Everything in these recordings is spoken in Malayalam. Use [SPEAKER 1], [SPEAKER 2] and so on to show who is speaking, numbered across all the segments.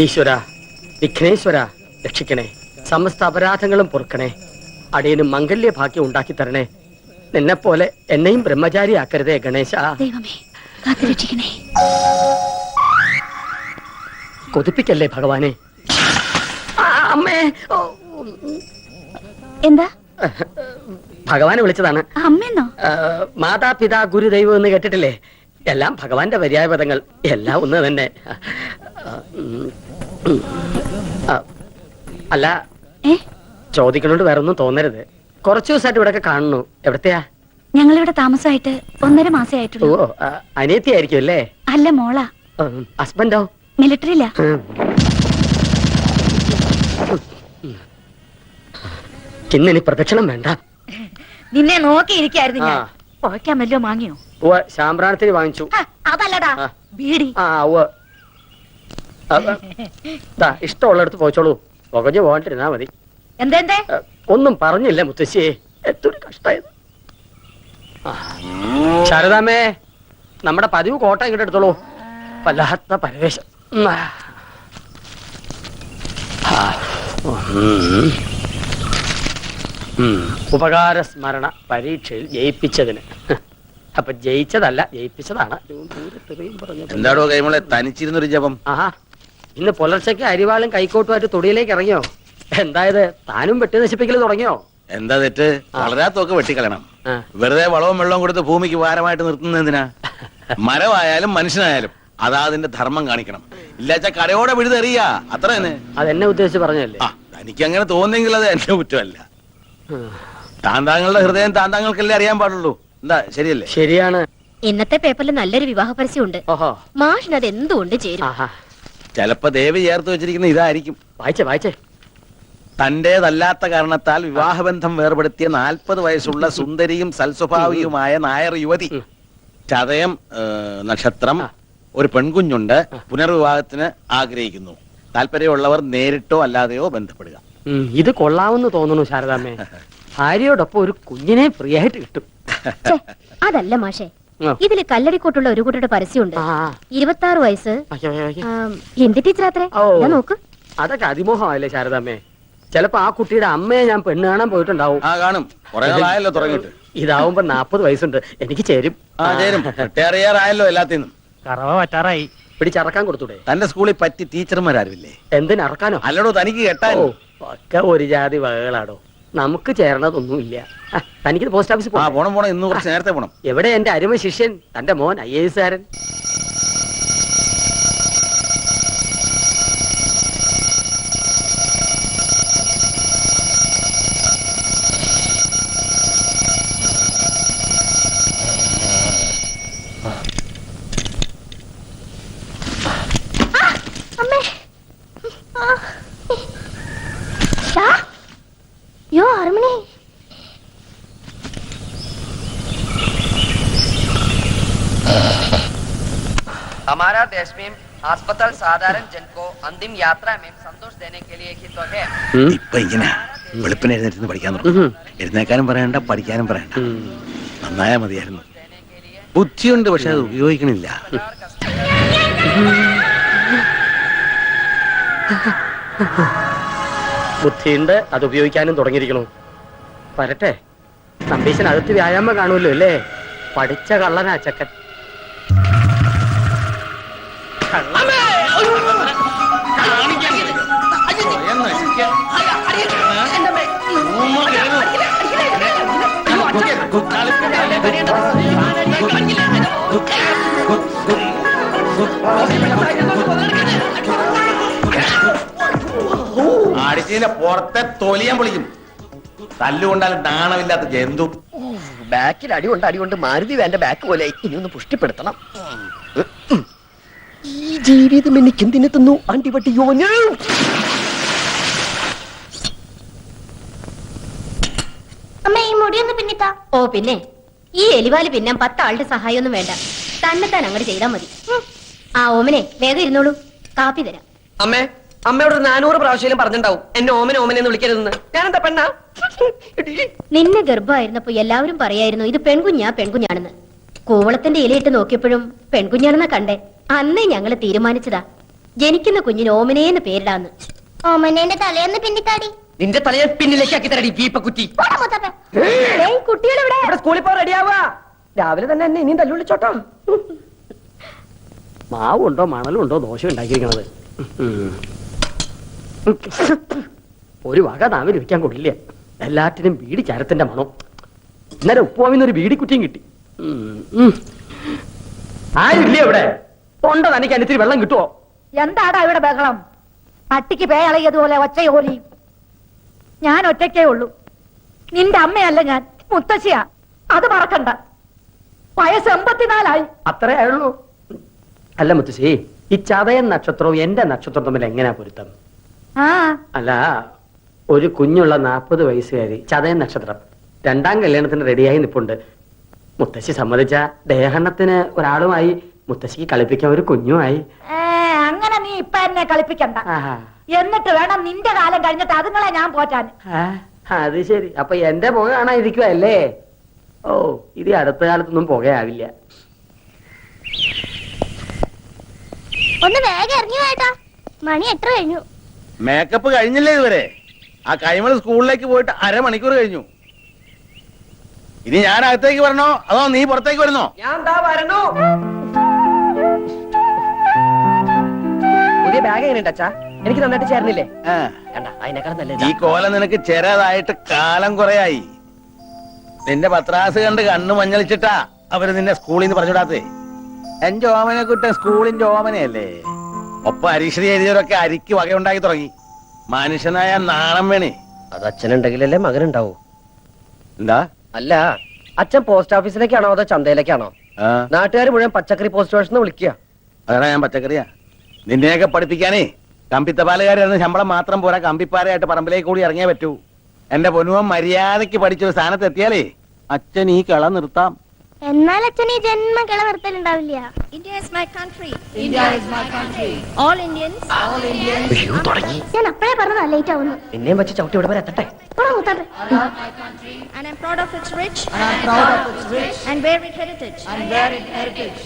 [SPEAKER 1] ഈശ്വര, വിഘ്നേശ്വര രക്ഷിക്കണേ, സമസ്ത അപരാധങ്ങളും പൊറുക്കണേ, അടിയനും മംഗല്യ ഭാഗ്യം ഉണ്ടാക്കി തരണേ. നിന്നെ പോലെ എന്നെയും ബ്രഹ്മചാരിയാക്കരുതേ ഗണേശ. കൊതിപ്പിക്കല്ലേ ഭഗവാനെ. അമ്മേ,
[SPEAKER 2] എന്താ
[SPEAKER 1] ഭഗവാനെ വിളിച്ചതാണ്.
[SPEAKER 2] അമ്മേന്നോ?
[SPEAKER 1] മാതാപിതാ ഗുരുദൈവം എന്ന് കേട്ടിട്ടില്ലേ? എല്ലാം ഭഗവാന്റെ പര്യായപദങ്ങൾ, എല്ലാം ഒന്ന് തന്നെ. അല്ല, ചോദിക്കണോണ്ട് വേറെ ഒന്നും തോന്നരുത്. കുറച്ചു ദിവസമായിട്ട് ഇവിടെ കാണുന്നു. എവിടത്തെയാ?
[SPEAKER 2] ഞങ്ങളിവിടെ താമസമായിട്ട് 1.5 മാസേ ആയിട്ടുള്ളൂ.
[SPEAKER 1] ഓ, അനിയത്തിയായിരിക്കും അല്ലേ?
[SPEAKER 2] അല്ല, മോളാ.
[SPEAKER 1] ഹസ്ബൻഡോ?
[SPEAKER 2] മിലിറ്ററിയില്ല.
[SPEAKER 1] ഇന്നിനി പ്രദക്ഷിണം വേണ്ട.
[SPEAKER 2] നിന്നെ നോക്കിയിരിക്കായിരുന്നു ഞാൻ. പുഴയ്ക്കാൻ വല്ലോ വാങ്ങിയോ?
[SPEAKER 1] ശാമ്പ്രാണത്തിന് വാങ്ങിച്ചു.
[SPEAKER 2] അതല്ലടാ, ബീഡി.
[SPEAKER 1] ഇഷ്ടമുള്ളടത്ത് പോയിച്ചോളൂ, പുകഞ്ഞു പോകാണ്ടിരുന്നാ മതി.
[SPEAKER 2] എന്തേ?
[SPEAKER 1] ഒന്നും പറഞ്ഞില്ല മുത്തശ്ശിയെ, എത്തൊരു കഷ്ടായത്. ശാരദാമ്മേ, നമ്മുടെ പതിവ് കോട്ട ഇങ്ങോട്ട് എടുത്തോളൂ. വല്ലാത്ത പരവേശം. ഉപകാര സ്മരണ പരീക്ഷയിൽ ജയിപ്പിച്ചതിന്. അപ്പൊ ജയിച്ചതല്ല, ജയിപ്പിച്ചതാണ്.
[SPEAKER 3] എന്താടോ കൈമളെ തനിച്ചിരുന്നൊരു ജപം?
[SPEAKER 1] ആഹാ, ഇന്ന് പുലർച്ചയ്ക്ക് അരിവാളും കൈക്കോട്ടുമായിട്ട് തൊടിയിലേക്ക് ഇറങ്ങിയോ? എന്തായത്, താനും വെട്ടി നശിപ്പിക്കൽ തുടങ്ങിയോ?
[SPEAKER 3] എന്താ തെറ്റ്? വളരാത്തൊക്കെ വെട്ടിക്കളയണം. വെറുതെ വളവും വെള്ളവും കൊടുത്ത് ഭൂമിക്ക് ഭാരമായിട്ട് നിർത്തുന്നതിനാ? മരമായാലും മനുഷ്യനായാലും അതാ അതിന്റെ ധർമ്മം കാണിക്കണം. ഇല്ലാച്ച കടയോടെ വിഴുതെറിയ, അത്ര തന്നെ.
[SPEAKER 1] അതെന്നെ ഉദ്ദേശിച്ച് പറഞ്ഞല്ലേ?
[SPEAKER 3] തനിക്ക് അങ്ങനെ തോന്നിയെങ്കിൽ അത് എന്റെ കുറ്റമല്ല. താന്താങ്ങളുടെ ഹൃദയം താന്താങ്ങൾക്കല്ലേ അറിയാൻ പാടുള്ളൂ. എന്താ, ശരിയല്ലേ?
[SPEAKER 1] ശരിയാണ്.
[SPEAKER 2] ഇന്നത്തെ പേപ്പറിൽ നല്ലൊരു വിവാഹ പരസ്യം ഉണ്ട്. മാഷിന് അത് എന്തുകൊണ്ട് ചേരും?
[SPEAKER 3] ചിലപ്പോ ദേവി ചേർത്ത് വെച്ചിരിക്കുന്ന ഇതായിരിക്കും.
[SPEAKER 1] വായിച്ചേ.
[SPEAKER 3] തന്റേതല്ലാത്ത കാരണത്താൽ വിവാഹബന്ധം വേർപെടുത്തിയ 40 വയസ്സുള്ള സുന്ദരിയും സൽസ്വഭാവിയുമായ നായർ യുവതി. ചതയം നക്ഷത്രം, ഒരു പെൺകുഞ്ഞുണ്ട്. പുനർവിവാഹത്തിന് ആഗ്രഹിക്കുന്നു. താല്പര്യമുള്ളവർ നേരിട്ടോ അല്ലാതെയോ ബന്ധപ്പെടുക.
[SPEAKER 1] ഇത് കൊള്ളാമെന്ന് തോന്നുന്നു ശാരദാമ്മേ. ഭാര്യയോടൊപ്പം ഒരു കുഞ്ഞിനെ ഫ്രീ ആയിട്ട് കിട്ടും.
[SPEAKER 2] അതല്ല മാഷേ, ഇതില് കല്ലടിക്കോട്ടുള്ള ഒരു കുട്ടിയുടെ പരസ്യമുണ്ട്. 26 വയസ്സ്, ഹിന്ദി ടീച്ചറാത്രേ. നോക്ക്.
[SPEAKER 1] അതൊക്കെ അതിമോഹമല്ലേ ശാരദാമ്മേ? ചിലപ്പോ ആ കുട്ടിയുടെ അമ്മയെ ഞാൻ പെണ്ണ് കാണാൻ പോയിട്ടുണ്ടാവും.
[SPEAKER 3] കാണും. തുടങ്ങിട്ട്
[SPEAKER 1] ഇതാവുമ്പോ 40 വയസ്സുണ്ട്. എനിക്ക് ചേരും.
[SPEAKER 3] അറിയാറായല്ലോ എല്ലാത്തിനും.
[SPEAKER 1] കറവ പറ്റാറായി. പിടിച്ചറക്കാൻ കൊടുത്തൂടെ?
[SPEAKER 3] തന്റെ സ്കൂളിൽ പറ്റി ടീച്ചർമാരാരുമില്ലേ?
[SPEAKER 1] എന്തിനറക്കാനോ?
[SPEAKER 3] അല്ലടോ, തനിക്ക് കേട്ടാലോ.
[SPEAKER 1] ഒക്കെ ഒരു ജാതി വകകളാടോ. നമുക്ക് ചേരണതൊന്നുമില്ല. തനിക്ക് പോസ്റ്റ് ഓഫീസിൽ
[SPEAKER 3] പോണം. ഇന്ന് കുറച്ച് നേരത്തെ പോണം.
[SPEAKER 1] എവിടെ എന്റെ അരുമ ശിഷ്യൻ, തന്റെ മോൻ IAS കാരൻ? हमारा देश में अस्पताल साधारण जन को अंतिम यात्रा में संतोष देने के लिए ही तो है.
[SPEAKER 3] ഇപ്പൊ ഇങ്ങനെ വെളുപ്പിന് എഴുന്നേറ്റ് പഠിക്കാൻ തുടങ്ങും. എഴുന്നേക്കാനും പറയണ്ട, പഠിക്കാനും പറയണ്ട. നന്നായാ മതിയായിരുന്നു. ബുദ്ധിയുണ്ട്, പക്ഷെ അത് ഉപയോഗിക്കണില്ല.
[SPEAKER 1] ബുദ്ധിയുണ്ട്, അത് ഉപയോഗിക്കാനും തുടങ്ങിയിരിക്കണു. വരട്ടെ. നമ്പീശനകത്ത് വ്യായാമം കാണുമല്ലോ അല്ലേ? പഠിച്ച കള്ളനാ ചക്കൻ.
[SPEAKER 3] അടിച്ചതിന്റെ പുറത്തെ തൊലിയാൻ പൊളിക്കും. തല്ലുകൊണ്ടാലും നാണമില്ലാത്ത ജന്തു.
[SPEAKER 1] ബാക്കിൽ അടികൊണ്ട് മാരുതി വേണ്ട ബാക്ക് പോലെ ഇനി ഒന്ന് പുഷ്ടിപ്പെടുത്തണം. ഈ ജീവിതം എനിക്ക് എന്തിനു തന്നു അണ്ടിപട്ടിയോ?
[SPEAKER 2] ഓ പിന്നെ ഈ എലിവാല് പിന്നെ 10 ആളുടെ സഹായം ഒന്നും വേണ്ട. തന്നെത്താൻ അങ്ങോട്ട് ചെയ്താൽ മതി. ഓമനെ വേഗം ഇരുന്നോളൂ, കാപ്പി തരാം.
[SPEAKER 1] അമ്മയോട് 400 പ്രാവശ്യം പറഞ്ഞിട്ടുണ്ടാവും എന്നെ ഓമനെന്ന് വിളിക്കരുതെന്ന്. ഞാനെന്താ പെണ്ണാ?
[SPEAKER 2] നിന്നെ ഗർഭമായിരുന്നപ്പോ എല്ലാവരും പറയായിരുന്നു ഇത് പെൺകുഞ്ഞാണെന്ന്. കൂവളത്തിന്റെ ഇലയിട്ട് നോക്കിയപ്പോഴും പെൺകുഞ്ഞാണെന്നാ കണ്ടേ. അന്നേ ഞങ്ങള് തീരുമാനിച്ചതാ. ജനിക്കുന്ന കുഞ്ഞിന് ഓമനേന്ന് പേരിടാന്ന്.
[SPEAKER 4] ഓമനേന്റെ തലേന്ന് പിന്നിത്താടി.
[SPEAKER 5] നിന്റെ തലയെ പിന്നിലേക്ക് ആക്കി തരടി വീപ്പക്കുറ്റി.
[SPEAKER 2] കുട്ടികളെവിടെ?
[SPEAKER 5] ഇവിടെ സ്കൂളിൽ പോ റെഡിയാവാ. രാവിലെ തന്നെ എന്നെ ഇനിയും തല്ലുവിളിച്ചോട്ടോ.
[SPEAKER 1] മാവുണ്ടോ മണലുണ്ടോ ദോശ ഉണ്ടാക്കിയിരിക്കണത്. ഒരു വക നാവിൽ ഇരിക്കാൻ കൊള്ളില്ല. എല്ലാറ്റിനും ബീഡി ചരത്തിന്റെ മണം. ഇന്നലെ ഉപ്പുവാമിന്നൊരു ബീഡി കുറ്റിയും കിട്ടി. ആരില്ലേ ഇവിടെ? തൊണ്ട തനിക്ക് അനിത്തിരി വെള്ളം കിട്ടുവോ?
[SPEAKER 6] എന്താടാ ഇവിടെ ബഹളം? പട്ടിക്ക് പേ അളകിയതുപോലെ ഒച്ചയോലി. ഞാൻ ഒറ്റയ്ക്കേ ഉള്ളൂ. നിന്റെ അമ്മയല്ല ഞാൻ, മുത്തശ്ശിയാ. അത് മറക്കണ്ട. വയസ്സ് 84
[SPEAKER 1] അത്രേ ആയുള്ളൂ. അല്ല മുത്തശ്ശി, ഈ ചതയൻ നക്ഷത്രവും എന്റെ നക്ഷത്രവും തമ്മിൽ എങ്ങനെയാ പൊരുത്തം?
[SPEAKER 6] ആ
[SPEAKER 1] അല്ല, ഒരു കുഞ്ഞുള്ള 40 വയസ്സുകാരി, ചതയൻ നക്ഷത്രം, 2ാം കല്യാണത്തിന് റെഡിയായി നിപ്പുണ്ട്. മുത്തശ്ശി സമ്മതിച്ച ദേഹണ്ണത്തിന് ഒരാളുമായി, മുത്തശ്ശിക്ക് കളിപ്പിക്കാൻ ഒരു കുഞ്ഞുമായി.
[SPEAKER 6] അങ്ങനെ നീ ഇപ്പൊ എന്നെ കളിപ്പിക്കണ്ട.
[SPEAKER 1] ആഹാ.
[SPEAKER 6] എന്നിട്ട് വേണം നിന്റെ കാലം കഴിഞ്ഞിട്ട് അതുങ്ങളെ ഞാൻ പോറ്റാൻ.
[SPEAKER 1] അത് ശരി. അപ്പൊ എന്റെ പുക കാണാതിരിക്കുവല്ലേ? ഓ, ഇത് അടുത്ത കാലത്തൊന്നും പുകയാവില്ല.
[SPEAKER 4] ഒന്ന് വേഗം ഇറങ്ങി വേട്ടാ, മണി എത്ര കഴിഞ്ഞു?
[SPEAKER 3] മേക്കപ്പ് കഴിഞ്ഞില്ലേ ഇതുവരെ? ആ കൈമൾ സ്കൂളിലേക്ക് പോയിട്ട് 1/2 മണിക്കൂർ കഴിഞ്ഞു. ഇനി ഞാൻ അകത്തേക്ക് വരണോ അതോ നീ പുറത്തേക്ക് വരുന്നോ?
[SPEAKER 5] ഞാൻ എന്താ വരണു. പുതിയ ബാഗ് എങ്ങനെയുണ്ട് അച്ഛാ? എനിക്ക് നന്നായിട്ട് ചേർന്നില്ലേ?
[SPEAKER 3] ആ,
[SPEAKER 5] കണ്ട അതിനേക്കാൾ
[SPEAKER 3] ഈ
[SPEAKER 5] നല്ലത്.
[SPEAKER 3] കോലം നിനക്ക് ചെറുതായിട്ട് കാലം കുറയായി. നിന്റെ പത്രാസ് കണ്ട് കണ്ണു മഞ്ഞളിച്ചിട്ടാ അവര് നിന്നെ സ്കൂളിൽ നിന്ന് പറഞ്ഞുവിടാത്തേ. എന്റെ ഓമനെ കുട്ടൻ സ്കൂളിന്റെ ഓമനയല്ലേ. ഒപ്പം അരീക്ഷണി എഴുതിയവരൊക്കെ അരിക്ക് വകയുണ്ടാക്കി തുടങ്ങി. മനുഷ്യനായ നാണം വേണേ.
[SPEAKER 5] അത് അച്ഛനുണ്ടെങ്കിലല്ലേ മകനുണ്ടാവൂ.
[SPEAKER 3] എന്താ?
[SPEAKER 5] അല്ല, അച്ഛൻ പോസ്റ്റ് ഓഫീസിലേക്കാണോ അതോ ചന്തയിലേക്കാണോ?
[SPEAKER 3] ആ,
[SPEAKER 5] നാട്ടുകാർ മുഴുവൻ പച്ചക്കറി പോസ്റ്റ് സ്റ്റേഷനിൽ വിളിക്കുക.
[SPEAKER 3] അതാ ഞാൻ പച്ചക്കറിയാ. നിന്നെയൊക്കെ പഠിപ്പിക്കാനേ കമ്പിത്തപാലുകാരായിരുന്ന ശമ്പളം മാത്രം പോരാ, കമ്പിപ്പാരയായിട്ട് പറമ്പിലേക്ക് കൂടി ഇറങ്ങിയേ പറ്റൂ. എന്റെ പൊന്നുവൻ മര്യാദയ്ക്ക് പഠിച്ചൊരു സ്ഥാനത്ത് എത്തിയാലേ അച്ഛൻ ഈ കള നിർത്താം.
[SPEAKER 4] എന്നാൽ അച്ഛൻ ഈ ജന്മ കിള നിർത്തലുണ്ടാവില്ല.
[SPEAKER 2] India is my country. India is my country. All Indians.
[SPEAKER 5] അയ്യോ, തുടങ്ങി.
[SPEAKER 4] ഞാൻ അപ്പഴേ പറഞ്ഞതാ ലേറ്റ് ആവുന്നു.
[SPEAKER 5] നിന്നെയും വെച്ച് ചവിട്ടി ഇവിടെ വരെ എത്തട്ടെ.
[SPEAKER 4] മുത്താപ്പേ.
[SPEAKER 2] And I'm proud of its rich and varied heritage.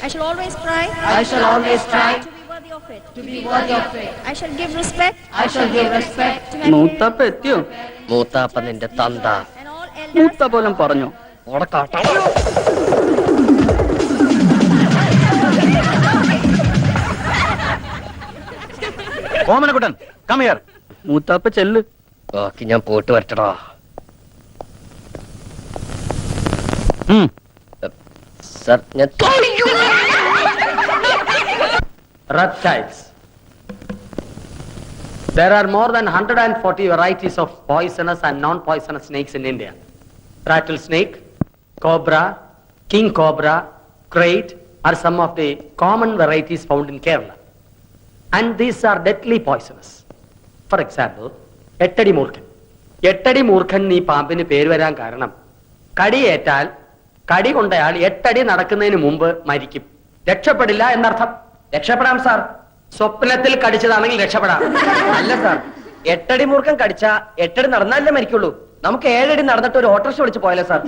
[SPEAKER 2] I shall always try to be worthy of it. I shall give respect to my
[SPEAKER 7] മൂത്താപ്പ എത്തിയോ?
[SPEAKER 5] മൂത്താപ്പ നിന്റെ തന്ത
[SPEAKER 2] and all elders.
[SPEAKER 7] മൂത്ത പോലും പറഞ്ഞു.
[SPEAKER 5] ഓടക്കാട്ടോ.
[SPEAKER 3] Omanakuttan come here.
[SPEAKER 7] മൂത്താപ്പ ചെല്ല്.
[SPEAKER 5] ബാക്കി ഞാൻ പോയിട്ട് വരട്ടടാ. സർ, ഞാൻ
[SPEAKER 1] Reptiles. There are more than 140 varieties of poisonous and non-poisonous snakes in India. Rattlesnake, cobra, king cobra, crate are some of the common varieties found in Kerala. And these are deadly poisonous. For example, എട്ടടി മൂർഖൻ. എട്ടടി മൂർഖൻ ഈ പാമ്പിന് പേര് വരാൻ കാരണം കടിയേറ്റാൽ കടി കൊണ്ടയാൾ 8 അടി നടക്കുന്നതിന് മുമ്പ് മരിക്കും. രക്ഷപ്പെടില്ല എന്നർത്ഥം.
[SPEAKER 5] രക്ഷപ്പെടാം സാർ.
[SPEAKER 1] സ്വപ്നത്തിൽ കടിച്ചതാണെങ്കിൽ രക്ഷപ്പെടാം.
[SPEAKER 5] അല്ല സാർ, 8 അടി മൂർഖൻ കടിച്ച 8 അടി നടന്നാലേ മരിക്കുള്ളൂ. നമുക്ക് 7 അടി നടന്നിട്ട് ഒരു ഓട്ടോറിക്ഷ വിളിച്ച് പോയാലോ സാർ?